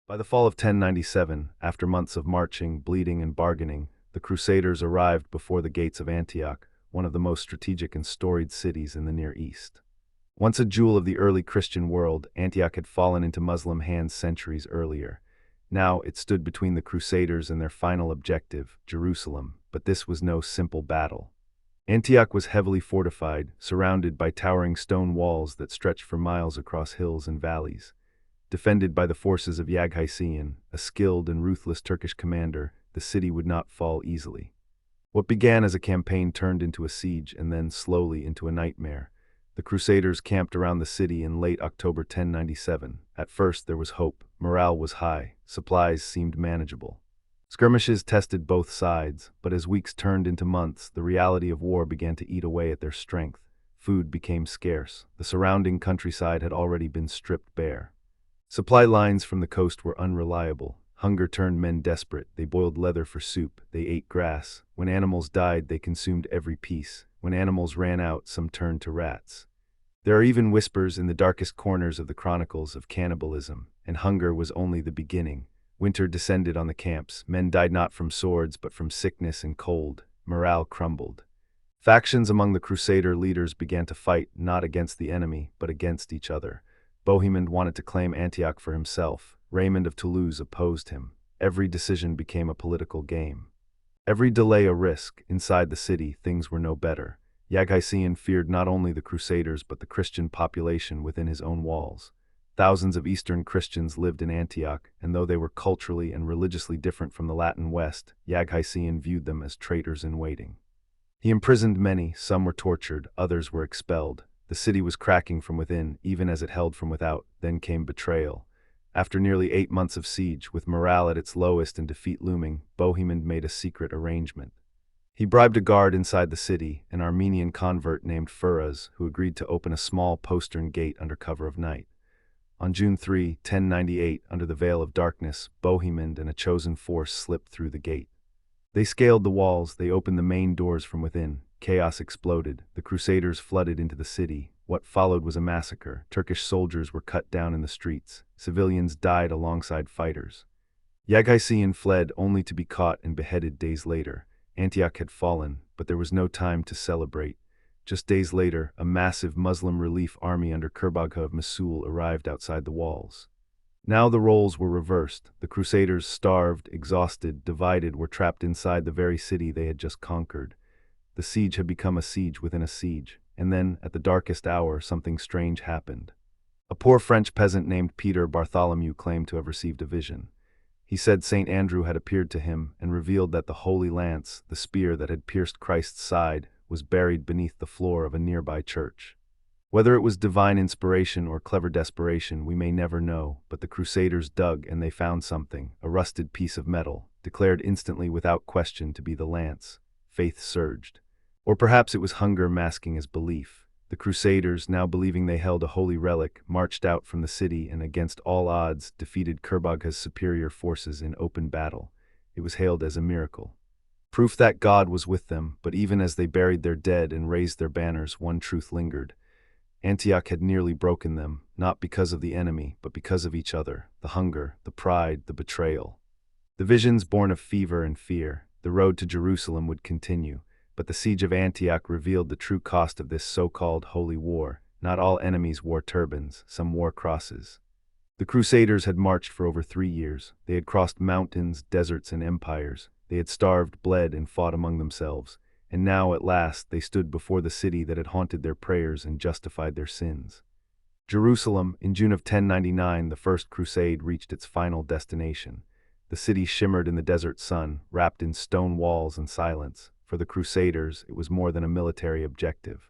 By the fall of 1097, after months of marching, bleeding, and bargaining, the Crusaders arrived before the gates of Antioch, one of the most strategic and storied cities in the Near East. Once a jewel of the early Christian world, Antioch had fallen into Muslim hands centuries earlier. Now it stood between the Crusaders and their final objective, Jerusalem, but this was no simple battle. Antioch was heavily fortified, surrounded by towering stone walls that stretched for miles across hills and valleys. Defended by the forces of Yaghaisian, a skilled and ruthless Turkish commander, the city would not fall easily. What began as a campaign turned into a siege and then slowly into a nightmare. The Crusaders camped around the city in late October 1097. At first there was hope, morale was high, supplies seemed manageable. Skirmishes tested both sides, but as weeks turned into months, the reality of war began to eat away at their strength. Food became scarce. The surrounding countryside had already been stripped bare. Supply lines from the coast were unreliable. Hunger turned men desperate. They boiled leather for soup. They ate grass. When animals died, they consumed every piece. When animals ran out, some turned to rats. There are even whispers in the darkest corners of the Chronicles of cannibalism, and hunger was only the beginning. Winter descended on the camps. Men died not from swords, but from sickness and cold. Morale crumbled. Factions among the Crusader leaders began to fight, not against the enemy, but against each other. Bohemond wanted to claim Antioch for himself. Raymond of Toulouse opposed him. Every decision became a political game. Every delay a risk. Inside the city, things were no better. Yaghaisian feared not only the Crusaders but the Christian population within his own walls. Thousands of Eastern Christians lived in Antioch, and though they were culturally and religiously different from the Latin West, Yaghaisian viewed them as traitors in waiting. He imprisoned many, some were tortured, others were expelled. The city was cracking from within, even as it held from without. Then came betrayal. After nearly 8 months of siege, with morale at its lowest and defeat looming, Bohemond made a secret arrangement. He bribed a guard inside the city, an Armenian convert named Furaz, who agreed to open a small postern gate under cover of night. On June 3, 1098, under the veil of darkness, Bohemond and a chosen force slipped through the gate. They scaled the walls, they opened the main doors from within. Chaos exploded. The Crusaders flooded into the city. What followed was a massacre. Turkish soldiers were cut down in the streets. Civilians died alongside fighters. Yaghaisian fled only to be caught and beheaded days later. Antioch had fallen, but there was no time to celebrate. Just days later, a massive Muslim relief army under Kurbagha of Mosul arrived outside the walls. Now the roles were reversed. The Crusaders, starved, exhausted, divided, were trapped inside the very city they had just conquered. The siege had become a siege within a siege, and then, at the darkest hour, something strange happened. A poor French peasant named Peter Bartholomew claimed to have received a vision. He said St. Andrew had appeared to him and revealed that the holy lance, the spear that had pierced Christ's side, was buried beneath the floor of a nearby church. Whether it was divine inspiration or clever desperation, we may never know, but the Crusaders dug and they found something, a rusted piece of metal, declared instantly without question to be the lance. Faith surged. Or perhaps it was hunger masking as belief. The Crusaders, now believing they held a holy relic, marched out from the city and against all odds defeated Kurbagha's superior forces in open battle. It was hailed as a miracle. Proof that God was with them, but even as they buried their dead and raised their banners, one truth lingered. Antioch had nearly broken them, not because of the enemy, but because of each other, the hunger, the pride, the betrayal. The visions born of fever and fear, the road to Jerusalem would continue. But the siege of Antioch revealed the true cost of this so-called holy war. Not all enemies wore turbans, some wore crosses. The Crusaders had marched for over 3 years. They had crossed mountains, deserts, and empires. They had starved, bled, and fought among themselves. And now, at last, they stood before the city that had haunted their prayers and justified their sins. Jerusalem, in June of 1099, the First Crusade reached its final destination. The city shimmered in the desert sun, wrapped in stone walls and silence. For the Crusaders, it was more than a military objective.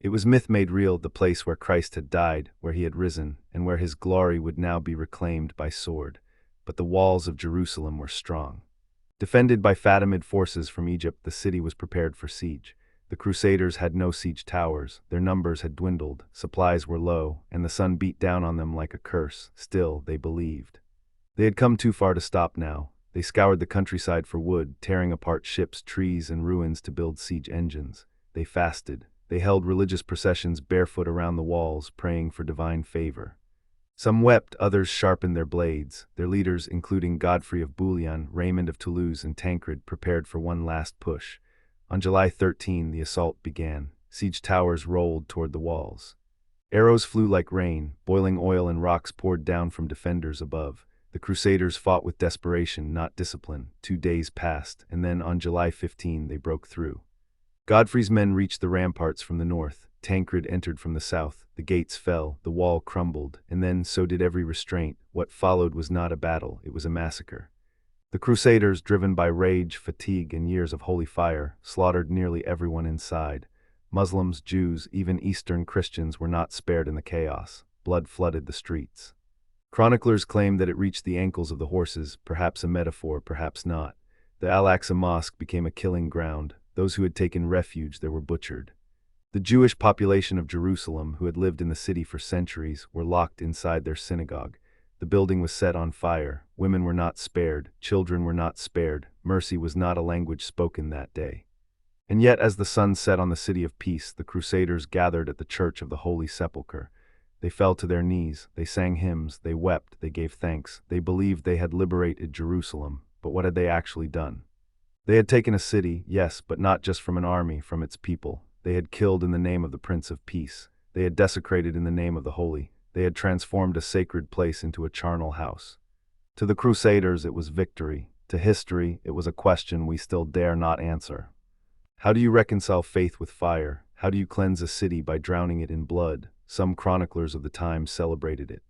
It was myth made real, the place where Christ had died, where he had risen, and where his glory would now be reclaimed by sword. But the walls of Jerusalem were strong. Defended by Fatimid forces from Egypt, the city was prepared for siege. The Crusaders had no siege towers, their numbers had dwindled, supplies were low, and the sun beat down on them like a curse. Still, they believed. They had come too far to stop now. They scoured the countryside for wood, tearing apart ships, trees, and ruins to build siege engines. They fasted. They held religious processions barefoot around the walls, praying for divine favor. Some wept, others sharpened their blades. Their leaders, including Godfrey of Bouillon, Raymond of Toulouse, and Tancred, prepared for one last push. On July 13, the assault began. Siege towers rolled toward the walls. Arrows flew like rain, boiling oil and rocks poured down from defenders above. The Crusaders fought with desperation, not discipline. 2 days passed, and then on July 15 they broke through. Godfrey's men reached the ramparts from the north. Tancred entered from the south. The gates fell, the wall crumbled, and then so did every restraint. What followed was not a battle, it was a massacre. The Crusaders, driven by rage, fatigue, and years of holy fire, slaughtered nearly everyone inside. Muslims, Jews, even Eastern Christians were not spared in the chaos. Blood flooded the streets. Chroniclers claimed that it reached the ankles of the horses, perhaps a metaphor, perhaps not. The Al-Aqsa Mosque became a killing ground. Those who had taken refuge there were butchered. The Jewish population of Jerusalem, who had lived in the city for centuries, were locked inside their synagogue. The building was set on fire. Women were not spared. Children were not spared. Mercy was not a language spoken that day. And yet, as the sun set on the city of peace, the Crusaders gathered at the Church of the Holy Sepulchre. They fell to their knees. They sang hymns. They wept. They gave thanks. They believed they had liberated Jerusalem. But what had they actually done? They had taken a city, yes, but not just from an army, from its people. They had killed in the name of the Prince of Peace. They had desecrated in the name of the Holy. They had transformed a sacred place into a charnel house. To the Crusaders it was victory. To history it was a question we still dare not answer. How do you reconcile faith with fire? How do you cleanse a city by drowning it in blood? Some chroniclers of the time celebrated it.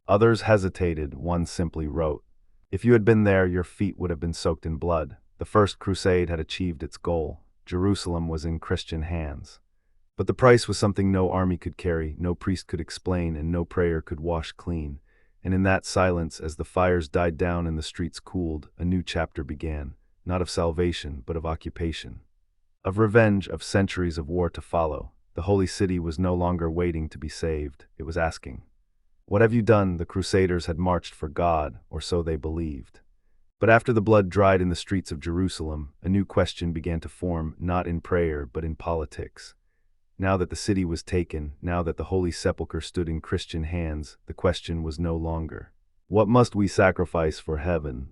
Others hesitated. One simply wrote, "If you had been there, your feet would have been soaked in blood." The First Crusade had achieved its goal. Jerusalem was in Christian hands. But the price was something no army could carry, no priest could explain, and no prayer could wash clean. And in that silence, as the fires died down and the streets cooled, a new chapter began, not of salvation, but of occupation. Of revenge, of centuries of war to follow. The holy city was no longer waiting to be saved, it was asking. What have you done? The Crusaders had marched for God, or so they believed. But after the blood dried in the streets of Jerusalem, a new question began to form, not in prayer, but in politics. Now that the city was taken, now that the Holy Sepulchre stood in Christian hands, the question was no longer, what must we sacrifice for heaven?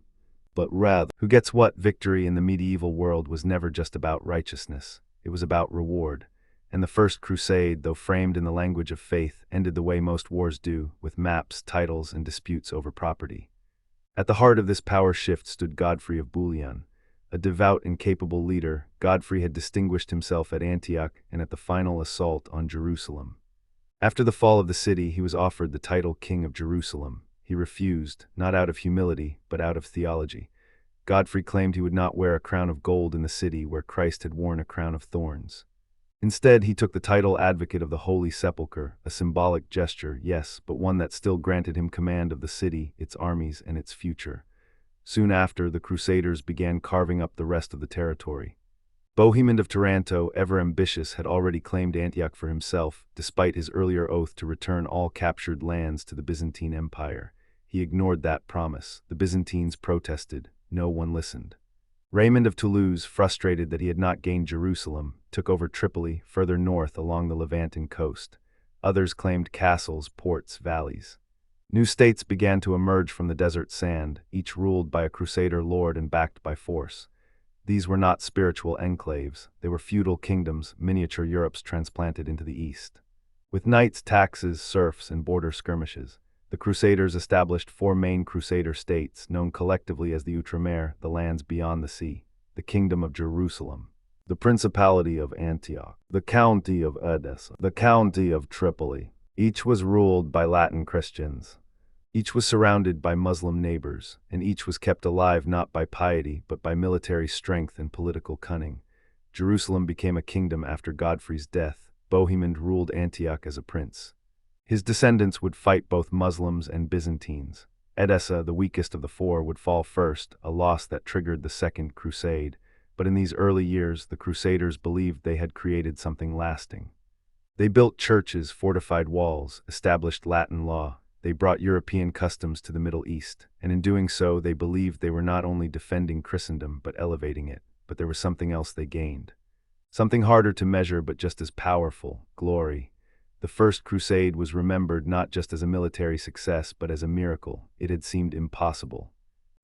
But rather, who gets what? Victory in the medieval world was never just about righteousness. It was about reward. And the First Crusade, though framed in the language of faith, ended the way most wars do, with maps, titles, and disputes over property. At the heart of this power shift stood Godfrey of Bouillon. A devout and capable leader, Godfrey had distinguished himself at Antioch and at the final assault on Jerusalem. After the fall of the city, he was offered the title King of Jerusalem. He refused, not out of humility, but out of theology. Godfrey claimed he would not wear a crown of gold in the city where Christ had worn a crown of thorns. Instead, he took the title Advocate of the Holy Sepulchre, a symbolic gesture, yes, but one that still granted him command of the city, its armies, and its future. Soon after, the Crusaders began carving up the rest of the territory. Bohemond of Taranto, ever ambitious, had already claimed Antioch for himself, despite his earlier oath to return all captured lands to the Byzantine Empire. He ignored that promise. The Byzantines protested. No one listened. Raymond of Toulouse, frustrated that he had not gained Jerusalem, took over Tripoli, further north along the Levanten coast. Others claimed castles, ports, valleys. New states began to emerge from the desert sand, each ruled by a crusader lord and backed by force. These were not spiritual enclaves, they were feudal kingdoms, miniature Europes transplanted into the east. With knights, taxes, serfs, and border skirmishes, the Crusaders established 4 main crusader states, known collectively as the Outremer, the lands beyond the sea, the Kingdom of Jerusalem, the Principality of Antioch, the County of Edessa, the County of Tripoli. Each was ruled by Latin Christians. Each was surrounded by Muslim neighbors, and each was kept alive not by piety, but by military strength and political cunning. Jerusalem became a kingdom after Godfrey's death. Bohemond ruled Antioch as a prince. His descendants would fight both Muslims and Byzantines. Edessa, the weakest of the 4, would fall first, a loss that triggered the Second Crusade. But in these early years, the Crusaders believed they had created something lasting. They built churches, fortified walls, established Latin law. They brought European customs to the Middle East, and in doing so, they believed they were not only defending Christendom, but elevating it. But there was something else they gained. Something harder to measure, but just as powerful: glory. The First Crusade was remembered not just as a military success but as a miracle. It had seemed impossible.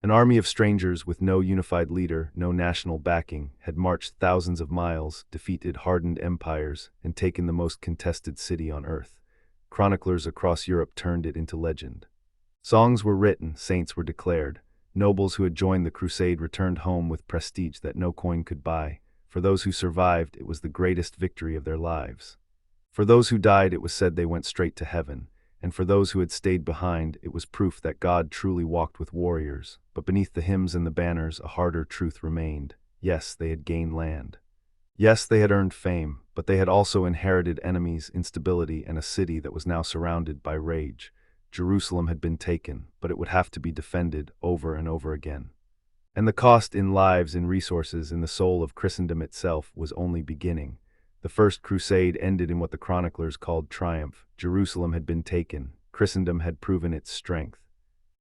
An army of strangers with no unified leader, no national backing, had marched thousands of miles, defeated hardened empires, and taken the most contested city on earth. Chroniclers across Europe turned it into legend. Songs were written, saints were declared. Nobles who had joined the crusade returned home with prestige that no coin could buy. For those who survived, it was the greatest victory of their lives. For those who died, it was said they went straight to heaven, and for those who had stayed behind, it was proof that God truly walked with warriors. But beneath the hymns and the banners, a harder truth remained. Yes, they had gained land. Yes, they had earned fame, but they had also inherited enemies, instability, and a city that was now surrounded by rage. Jerusalem had been taken, but it would have to be defended over and over again. And the cost in lives, in resources, in the soul of Christendom itself was only beginning. The First Crusade ended in what the chroniclers called triumph. Jerusalem had been taken. Christendom had proven its strength.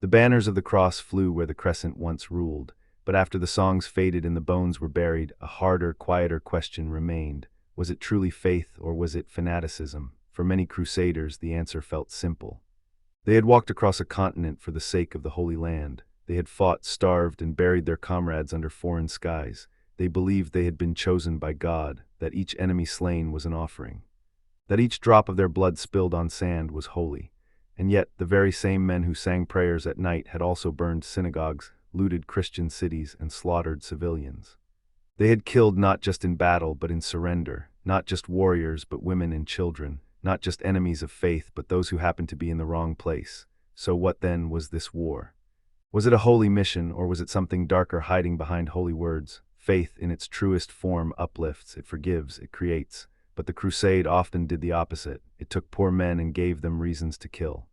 The banners of the cross flew where the crescent once ruled, but after the songs faded and the bones were buried, a harder, quieter question remained. Was it truly faith or was it fanaticism? For many crusaders, the answer felt simple. They had walked across a continent for the sake of the Holy Land. They had fought, starved, and buried their comrades under foreign skies. They believed they had been chosen by God, that each enemy slain was an offering, that each drop of their blood spilled on sand was holy. And yet, the very same men who sang prayers at night had also burned synagogues, looted Christian cities, and slaughtered civilians. They had killed not just in battle but in surrender, not just warriors but women and children, not just enemies of faith but those who happened to be in the wrong place. So what then was this war? Was it a holy mission, or was it something darker hiding behind holy words? Faith, in its truest form, uplifts, it forgives, it creates. But the crusade often did the opposite. It took poor men and gave them reasons to kill.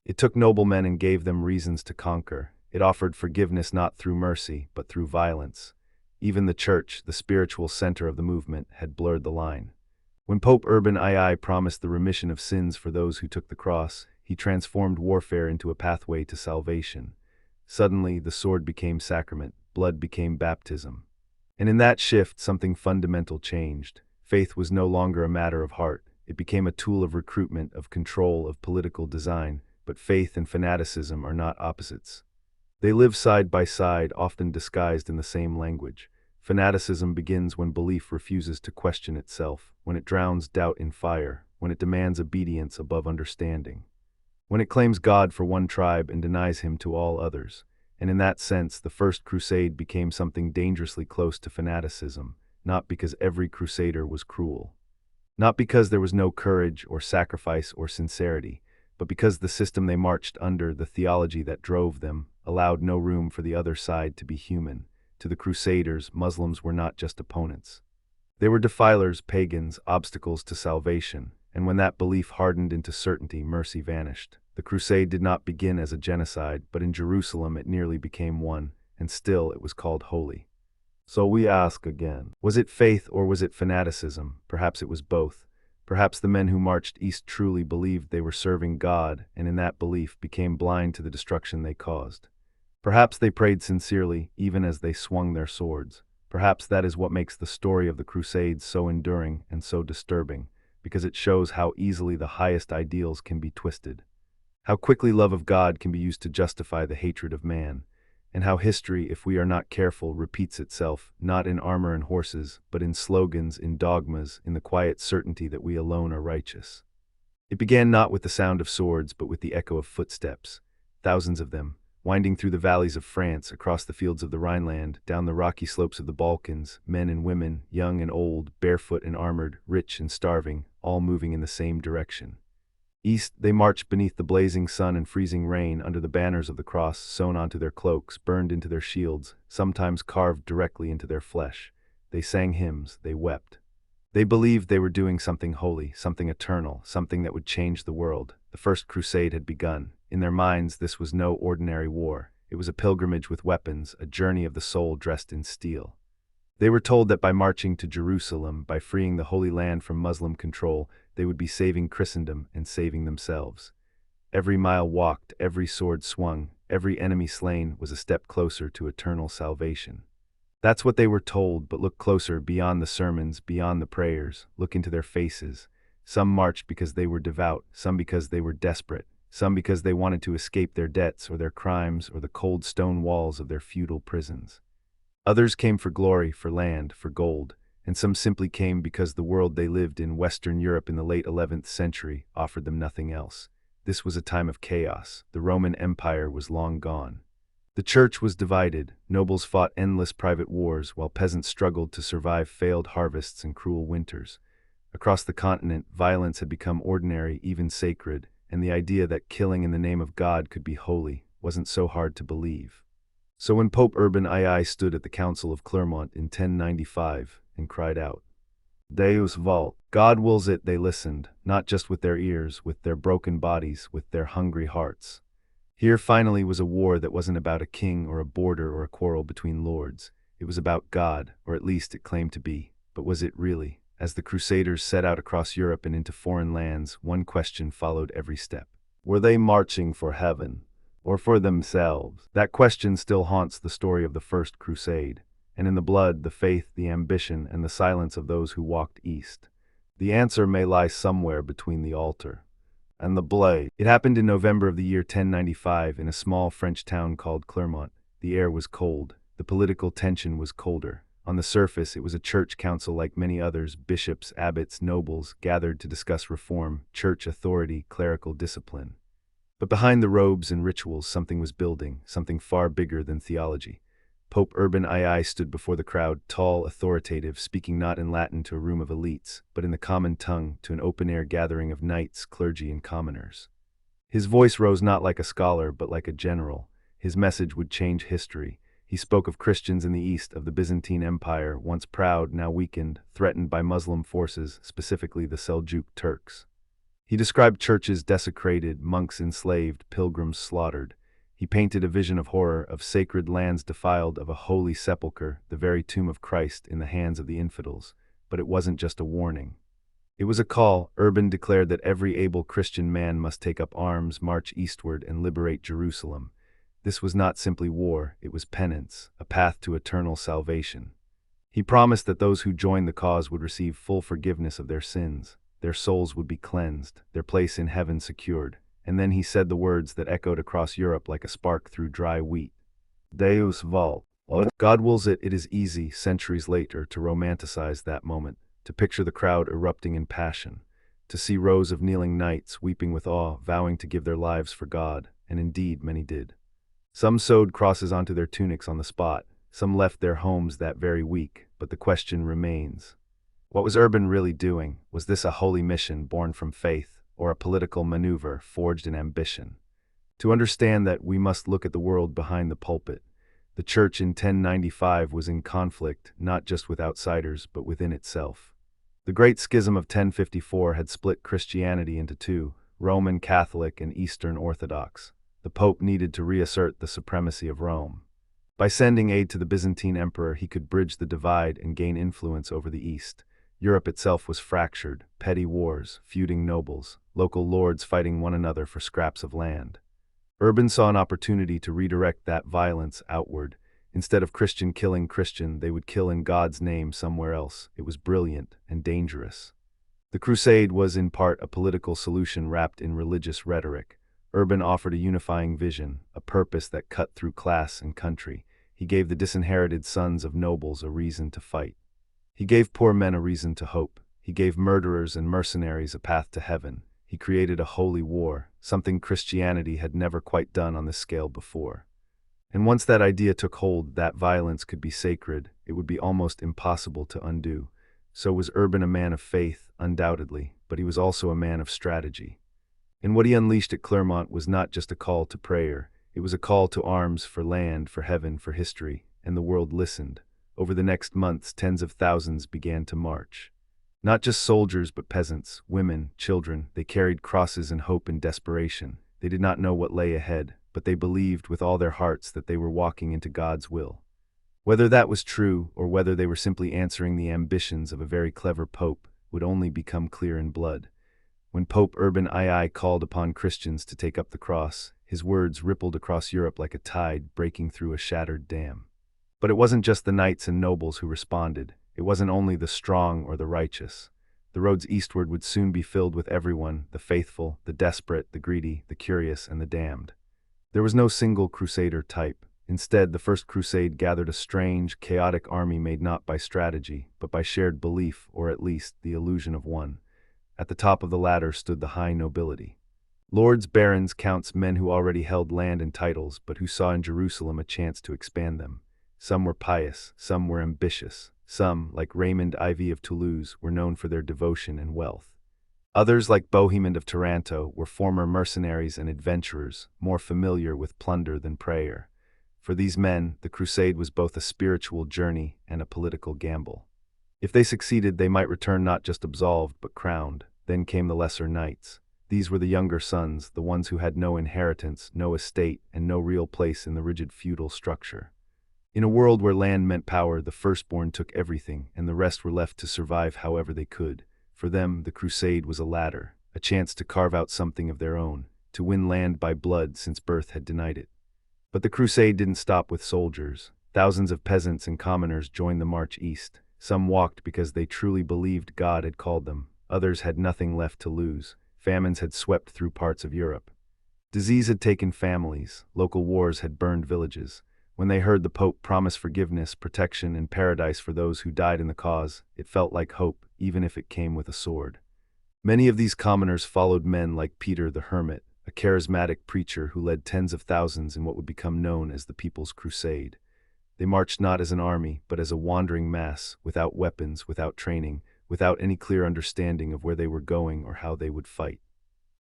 It took noble men and gave them reasons to conquer. It offered forgiveness not through mercy, but through violence. Even the church, the spiritual center of the movement, had blurred the line. When Pope Urban II promised the remission of sins for those who took the cross, he transformed warfare into a pathway to salvation. Suddenly, the sword became sacrament, blood became baptism. And in that shift, something fundamental changed. Faith was no longer a matter of heart. It became a tool of recruitment, of control, of political design. But faith and fanaticism are not opposites. They live side by side, often disguised in the same language. Fanaticism begins when belief refuses to question itself, when it drowns doubt in fire, when it demands obedience above understanding, when it claims God for one tribe and denies him to all others. And in that sense, the First Crusade became something dangerously close to fanaticism, not because every crusader was cruel, not because there was no courage or sacrifice or sincerity, but because the system they marched under, the theology that drove them, allowed no room for the other side to be human. To the Crusaders, Muslims were not just opponents. They were defilers, pagans, obstacles to salvation, and when that belief hardened into certainty, mercy vanished. The crusade did not begin as a genocide, but in Jerusalem it nearly became one, and still it was called holy. So we ask again, was it faith or was it fanaticism? Perhaps it was both. Perhaps the men who marched east truly believed they were serving God, and in that belief became blind to the destruction they caused. Perhaps they prayed sincerely, even as they swung their swords. Perhaps that is what makes the story of the Crusades so enduring and so disturbing, because it shows how easily the highest ideals can be twisted, how quickly love of God can be used to justify the hatred of man, and how history, if we are not careful, repeats itself, not in armor and horses, but in slogans, in dogmas, in the quiet certainty that we alone are righteous. It began not with the sound of swords, but with the echo of footsteps, thousands of them, winding through the valleys of France, across the fields of the Rhineland, down the rocky slopes of the Balkans, men and women, young and old, barefoot and armored, rich and starving, all moving in the same direction. East, they marched beneath the blazing sun and freezing rain, under the banners of the cross sewn onto their cloaks, burned into their shields, sometimes carved directly into their flesh. They sang hymns, they wept. They believed they were doing something holy, something eternal, something that would change the world. The First Crusade had begun. In their minds, this was no ordinary war. It was a pilgrimage with weapons, a journey of the soul dressed in steel. They were told that by marching to Jerusalem, by freeing the Holy Land from Muslim control, they would be saving Christendom and saving themselves. Every mile walked, every sword swung, every enemy slain was a step closer to eternal salvation. That's what they were told, but look closer, beyond the sermons, beyond the prayers, look into their faces. Some marched because they were devout, some because they were desperate, some because they wanted to escape their debts or their crimes or the cold stone walls of their feudal prisons. Others came for glory, for land, for gold, and some simply came because the world they lived in, Western Europe in the late 11th century, offered them nothing else. This was a time of chaos. The Roman Empire was long gone. The church was divided, nobles fought endless private wars, while peasants struggled to survive failed harvests and cruel winters. Across the continent, violence had become ordinary, even sacred, and the idea that killing in the name of God could be holy wasn't so hard to believe. So when Pope Urban II stood at the Council of Clermont in 1095 and cried out, Deus vult, God wills it, they listened, not just with their ears, with their broken bodies, with their hungry hearts. Here finally was a war that wasn't about a king or a border or a quarrel between lords. It was about God, or at least it claimed to be. But was it really? As the Crusaders set out across Europe and into foreign lands, one question followed every step. Were they marching for heaven, or for themselves? That question still haunts the story of the First Crusade, and in the blood, the faith, the ambition, and the silence of those who walked east. The answer may lie somewhere between the altar and the blade. It happened in November of the year 1095 in a small French town called Clermont. The air was cold. The political tension was colder. On the surface, it was a church council like many others. Bishops, abbots, nobles gathered to discuss reform, church authority, clerical discipline. But behind the robes and rituals, something was building, something far bigger than theology. Pope Urban II stood before the crowd, tall, authoritative, speaking not in Latin to a room of elites, but in the common tongue to an open-air gathering of knights, clergy, and commoners. His voice rose not like a scholar, but like a general. His message would change history. He spoke of Christians in the east, of the Byzantine Empire, once proud, now weakened, threatened by Muslim forces, specifically the Seljuk Turks. He described churches desecrated, monks enslaved, pilgrims slaughtered. He painted a vision of horror, of sacred lands defiled, of a holy sepulchre, the very tomb of Christ, in the hands of the infidels. But it wasn't just a warning. It was a call. Urban declared that every able Christian man must take up arms, march eastward, and liberate Jerusalem. This was not simply war, it was penance, a path to eternal salvation. He promised that those who joined the cause would receive full forgiveness of their sins, their souls would be cleansed, their place in heaven secured. And then he said the words that echoed across Europe like a spark through dry wheat. Deus vult. God wills it. It is easy, centuries later, to romanticize that moment, to picture the crowd erupting in passion, to see rows of kneeling knights weeping with awe, vowing to give their lives for God, and indeed many did. Some sewed crosses onto their tunics on the spot, some left their homes that very week, but the question remains. What was Urban really doing? Was this a holy mission born from faith, or a political maneuver forged in ambition? To understand that, we must look at the world behind the pulpit. The church in 1095 was in conflict, not just with outsiders, but within itself. The Great Schism of 1054 had split Christianity into two, Roman Catholic and Eastern Orthodox. The Pope needed to reassert the supremacy of Rome. By sending aid to the Byzantine emperor, he could bridge the divide and gain influence over the East. Europe itself was fractured, petty wars, feuding nobles, local lords fighting one another for scraps of land. Urban saw an opportunity to redirect that violence outward. Instead of Christian killing Christian, they would kill in God's name somewhere else. It was brilliant and dangerous. The Crusade was in part a political solution wrapped in religious rhetoric. Urban offered a unifying vision, a purpose that cut through class and country. He gave the disinherited sons of nobles a reason to fight. He gave poor men a reason to hope. He gave murderers and mercenaries a path to heaven. He created a holy war, something Christianity had never quite done on this scale before. And once that idea took hold, that violence could be sacred, it would be almost impossible to undo. So was Urban a man of faith, undoubtedly, but he was also a man of strategy. And what he unleashed at Clermont was not just a call to prayer, it was a call to arms, for land, for heaven, for history, and the world listened. Over the next months, tens of thousands began to march. Not just soldiers, but peasants, women, children. They carried crosses in hope and desperation. They did not know what lay ahead, but they believed with all their hearts that they were walking into God's will. Whether that was true, or whether they were simply answering the ambitions of a very clever pope, would only become clear in blood. When Pope Urban II called upon Christians to take up the cross, his words rippled across Europe like a tide breaking through a shattered dam. But it wasn't just the knights and nobles who responded. It wasn't only the strong or the righteous. The roads eastward would soon be filled with everyone, the faithful, the desperate, the greedy, the curious, and the damned. There was no single crusader type. Instead, the First Crusade gathered a strange, chaotic army made not by strategy, but by shared belief, or at least the illusion of one. At the top of the ladder stood the high nobility. Lords, barons, counts, men who already held land and titles, but who saw in Jerusalem a chance to expand them. Some were pious, some were ambitious, some, like Raymond Ivy of Toulouse, were known for their devotion and wealth. Others, like Bohemond of Taranto, were former mercenaries and adventurers, more familiar with plunder than prayer. For these men, the crusade was both a spiritual journey and a political gamble. If they succeeded, they might return not just absolved, but crowned. Then came the lesser knights. These were the younger sons, the ones who had no inheritance, no estate, and no real place in the rigid feudal structure. In a world where land meant power, the firstborn took everything, and the rest were left to survive however they could. For them, the crusade was a ladder, a chance to carve out something of their own, to win land by blood since birth had denied it. But the crusade didn't stop with soldiers. Thousands of peasants and commoners joined the march east. Some walked because they truly believed God had called them. Others had nothing left to lose. Famines had swept through parts of Europe. Disease had taken families. Local wars had burned villages. When they heard the Pope promise forgiveness, protection, and paradise for those who died in the cause, it felt like hope, even if it came with a sword. Many of these commoners followed men like Peter the Hermit, a charismatic preacher who led tens of thousands in what would become known as the People's Crusade. They marched not as an army, but as a wandering mass, without weapons, without training, without any clear understanding of where they were going or how they would fight.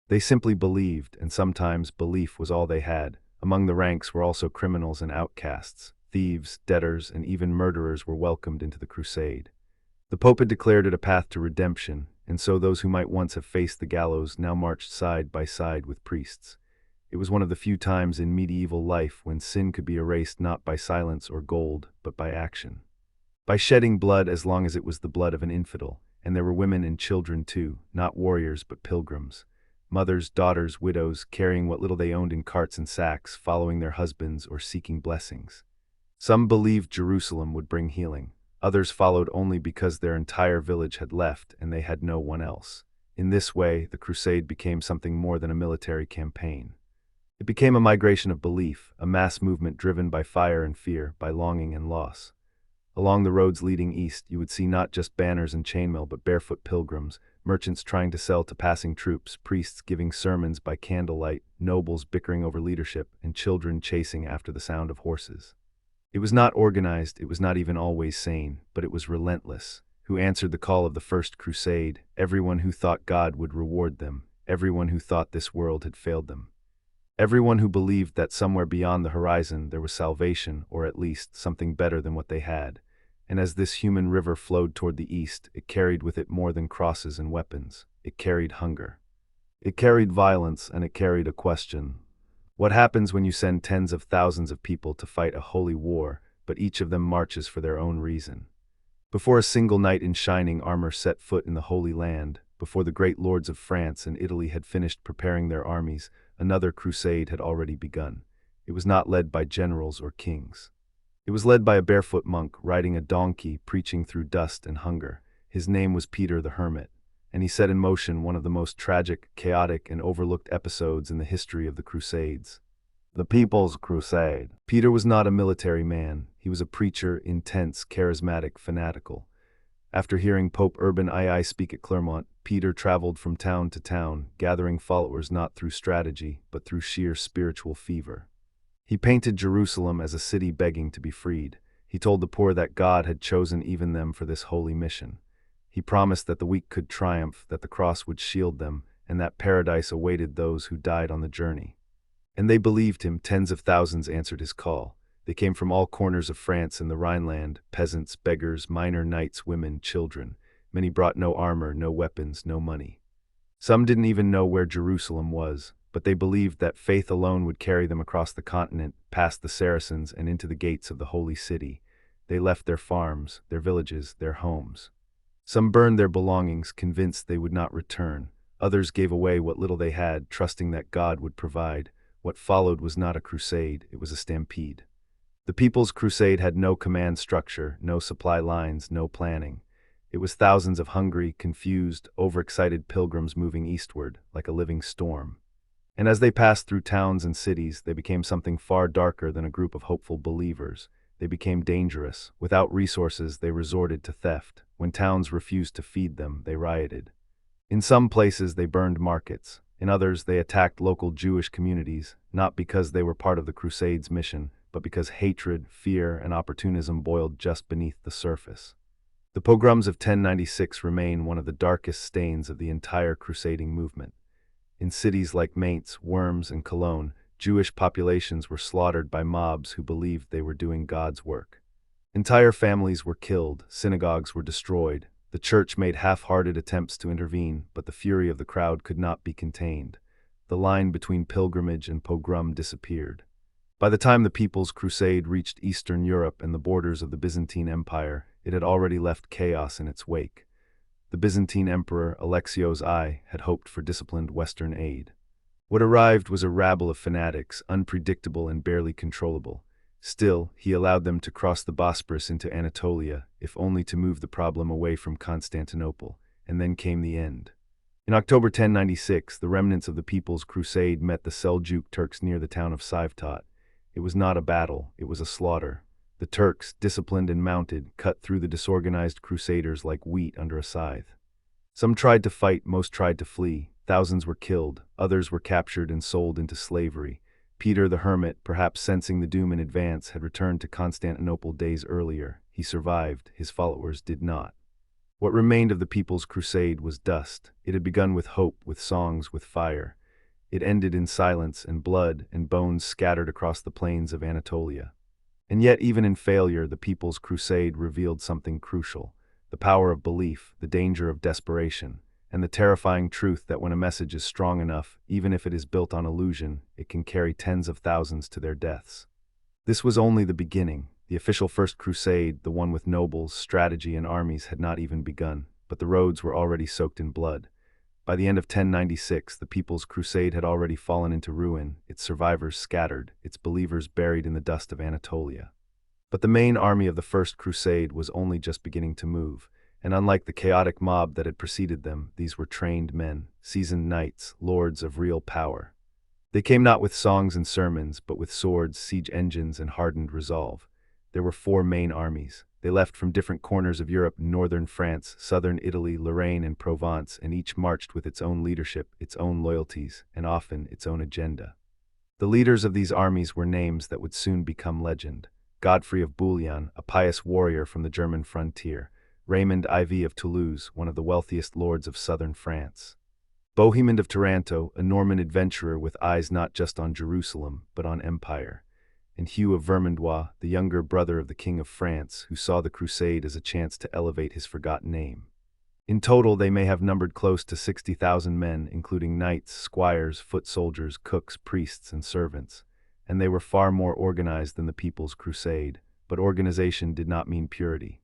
They simply believed, and sometimes belief was all they had. Among the ranks were also criminals and outcasts. Thieves, debtors, and even murderers were welcomed into the crusade. The Pope had declared it a path to redemption, and so those who might once have faced the gallows now marched side by side with priests. It was one of the few times in medieval life when sin could be erased not by silence or gold, but by action. By shedding blood as long as it was the blood of an infidel, and there were women and children too, not warriors but pilgrims. Mothers, daughters, widows, carrying what little they owned in carts and sacks, following their husbands or seeking blessings. Some believed Jerusalem would bring healing. Others followed only because their entire village had left and they had no one else. In this way, the crusade became something more than a military campaign. It became a migration of belief, a mass movement driven by fire and fear, by longing and loss. Along the roads leading east, you would see not just banners and chainmail but barefoot pilgrims, merchants trying to sell to passing troops, priests giving sermons by candlelight, nobles bickering over leadership, and children chasing after the sound of horses. It was not organized, it was not even always sane, but it was relentless. Who answered the call of the First Crusade? Everyone who thought God would reward them, everyone who thought this world had failed them. Everyone who believed that somewhere beyond the horizon there was salvation, or at least something better than what they had. And as this human river flowed toward the east, it carried with it more than crosses and weapons. It carried hunger. It carried violence, and it carried a question. What happens when you send tens of thousands of people to fight a holy war, but each of them marches for their own reason? Before a single knight in shining armor set foot in the Holy Land, before the great lords of France and Italy had finished preparing their armies, another crusade had already begun. It was not led by generals or kings. It was led by a barefoot monk riding a donkey, preaching through dust and hunger. His name was Peter the Hermit, and he set in motion one of the most tragic, chaotic, and overlooked episodes in the history of the Crusades. The People's Crusade. Peter was not a military man. He was a preacher, intense, charismatic, fanatical. After hearing Pope Urban II speak at Clermont, Peter traveled from town to town, gathering followers not through strategy, but through sheer spiritual fever. He painted Jerusalem as a city begging to be freed. He told the poor that God had chosen even them for this holy mission. He promised that the weak could triumph, that the cross would shield them, and that paradise awaited those who died on the journey. And they believed him. Tens of thousands answered his call. They came from all corners of France and the Rhineland, peasants, beggars, minor knights, women, children. Many brought no armor, no weapons, no money. Some didn't even know where Jerusalem was, but they believed that faith alone would carry them across the continent, past the Saracens, and into the gates of the holy city. They left their farms, their villages, their homes. Some burned their belongings, convinced they would not return. Others gave away what little they had, trusting that God would provide. What followed was not a crusade, it was a stampede. The People's Crusade had no command structure, no supply lines, no planning. It was thousands of hungry, confused, overexcited pilgrims moving eastward, like a living storm. And as they passed through towns and cities, they became something far darker than a group of hopeful believers. They became dangerous. Without resources, they resorted to theft. When towns refused to feed them, they rioted. In some places, they burned markets. In others, they attacked local Jewish communities, not because they were part of the Crusades' mission, but because hatred, fear, and opportunism boiled just beneath the surface. The pogroms of 1096 remain one of the darkest stains of the entire crusading movement. In cities like Mainz, Worms, and Cologne, Jewish populations were slaughtered by mobs who believed they were doing God's work. Entire families were killed, synagogues were destroyed. The church made half-hearted attempts to intervene, but the fury of the crowd could not be contained. The line between pilgrimage and pogrom disappeared. By the time the People's Crusade reached Eastern Europe and the borders of the Byzantine Empire, it had already left chaos in its wake. The Byzantine Emperor Alexios I had hoped for disciplined Western aid. What arrived was a rabble of fanatics, unpredictable and barely controllable. Still, he allowed them to cross the Bosporus into Anatolia, if only to move the problem away from Constantinople, and then came the end. In October 1096, the remnants of the People's Crusade met the Seljuk Turks near the town of Sivtat. It was not a battle, it was a slaughter. The Turks, disciplined and mounted, cut through the disorganized crusaders like wheat under a scythe. Some tried to fight, most tried to flee. Thousands were killed, others were captured and sold into slavery. Peter the Hermit, perhaps sensing the doom in advance, had returned to Constantinople days earlier. He survived, his followers did not. What remained of the People's Crusade was dust. It had begun with hope, with songs, with fire. It ended in silence and blood and bones scattered across the plains of Anatolia. And yet, even in failure, the People's Crusade revealed something crucial: the power of belief, the danger of desperation, and the terrifying truth that when a message is strong enough, even if it is built on illusion, it can carry tens of thousands to their deaths. This was only the beginning. The official First Crusade, the one with nobles, strategy, and armies, had not even begun, but the roads were already soaked in blood. By the end of 1096, the People's Crusade had already fallen into ruin, its survivors scattered, its believers buried in the dust of Anatolia. But the main army of the First Crusade was only just beginning to move, and unlike the chaotic mob that had preceded them, these were trained men, seasoned knights, lords of real power. They came not with songs and sermons, but with swords, siege engines, and hardened resolve. There were four main armies. They left from different corners of Europe: northern France, southern Italy, Lorraine, and Provence, and each marched with its own leadership, its own loyalties, and often its own agenda. The leaders of these armies were names that would soon become legend: Godfrey of Bouillon, a pious warrior from the German frontier; Raymond IV of Toulouse, one of the wealthiest lords of southern France; Bohemond of Taranto, a Norman adventurer with eyes not just on Jerusalem, but on empire; and Hugh of Vermandois, the younger brother of the King of France, who saw the Crusade as a chance to elevate his forgotten name. In total, they may have numbered close to 60,000 men, including knights, squires, foot soldiers, cooks, priests, and servants. And they were far more organized than the People's Crusade, but organization did not mean purity.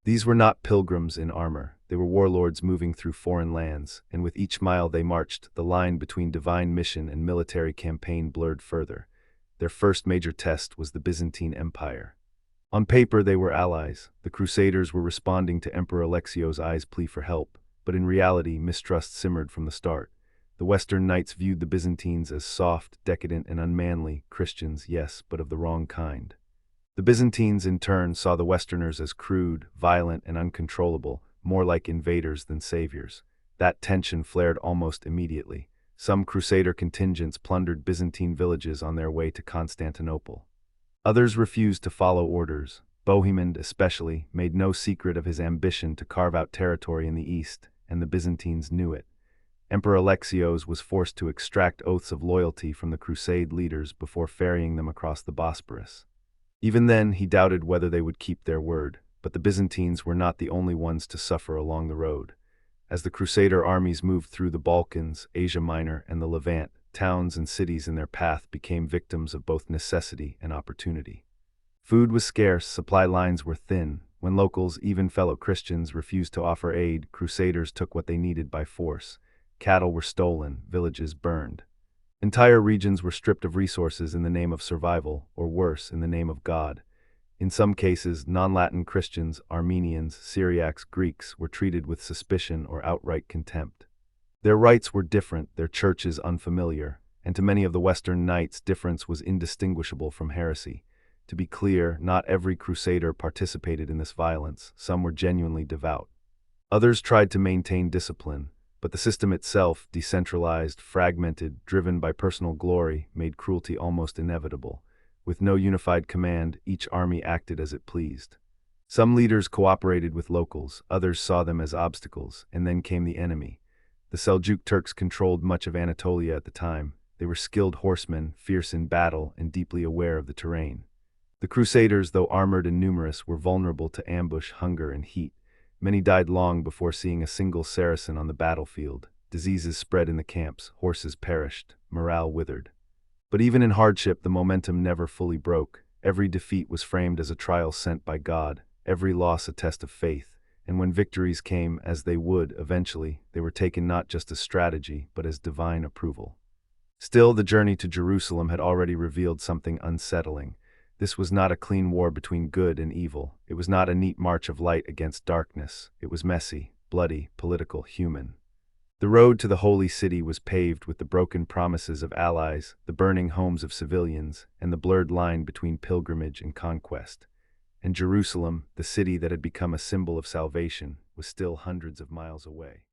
These were not pilgrims in armor. They were warlords moving through foreign lands, and with each mile they marched, the line between divine mission and military campaign blurred further. Their first major test was the Byzantine Empire. On paper, they were allies. The Crusaders were responding to Emperor Alexios I's plea for help, but in reality, mistrust simmered from the start. The Western knights viewed the Byzantines as soft, decadent, and unmanly Christians, yes, but of the wrong kind. The Byzantines, in turn, saw the Westerners as crude, violent, and uncontrollable, more like invaders than saviors. That tension flared almost immediately. Some Crusader contingents plundered Byzantine villages on their way to Constantinople. Others refused to follow orders. Bohemond, especially, made no secret of his ambition to carve out territory in the east, and the Byzantines knew it. Emperor Alexios was forced to extract oaths of loyalty from the Crusade leaders before ferrying them across the Bosporus. Even then, he doubted whether they would keep their word, but the Byzantines were not the only ones to suffer along the road. As the Crusader armies moved through the Balkans, Asia Minor, and the Levant, towns and cities in their path became victims of both necessity and opportunity. Food was scarce, supply lines were thin. When locals, even fellow Christians, refused to offer aid, Crusaders took what they needed by force. Cattle were stolen, villages burned. Entire regions were stripped of resources in the name of survival, or worse, in the name of God. In some cases, non-Latin Christians, Armenians, Syriacs, Greeks were treated with suspicion or outright contempt. Their rites were different, their churches unfamiliar, and to many of the Western knights, difference was indistinguishable from heresy. To be clear, not every crusader participated in this violence. Some were genuinely devout. Others tried to maintain discipline, but the system itself, decentralized, fragmented, driven by personal glory, made cruelty almost inevitable. With no unified command, each army acted as it pleased. Some leaders cooperated with locals, others saw them as obstacles, and then came the enemy. The Seljuk Turks controlled much of Anatolia at the time. They were skilled horsemen, fierce in battle, and deeply aware of the terrain. The Crusaders, though armored and numerous, were vulnerable to ambush, hunger, and heat. Many died long before seeing a single Saracen on the battlefield. Diseases spread in the camps, horses perished, morale withered. But even in hardship, the momentum never fully broke. Every defeat was framed as a trial sent by God, every loss a test of faith, and when victories came, as they would eventually, they were taken not just as strategy, but as divine approval. Still, the journey to Jerusalem had already revealed something unsettling. This was not a clean war between good and evil. It was not a neat march of light against darkness. It was messy, bloody, political, human. The road to the holy city was paved with the broken promises of allies, the burning homes of civilians, and the blurred line between pilgrimage and conquest. And Jerusalem, the city that had become a symbol of salvation, was still hundreds of miles away.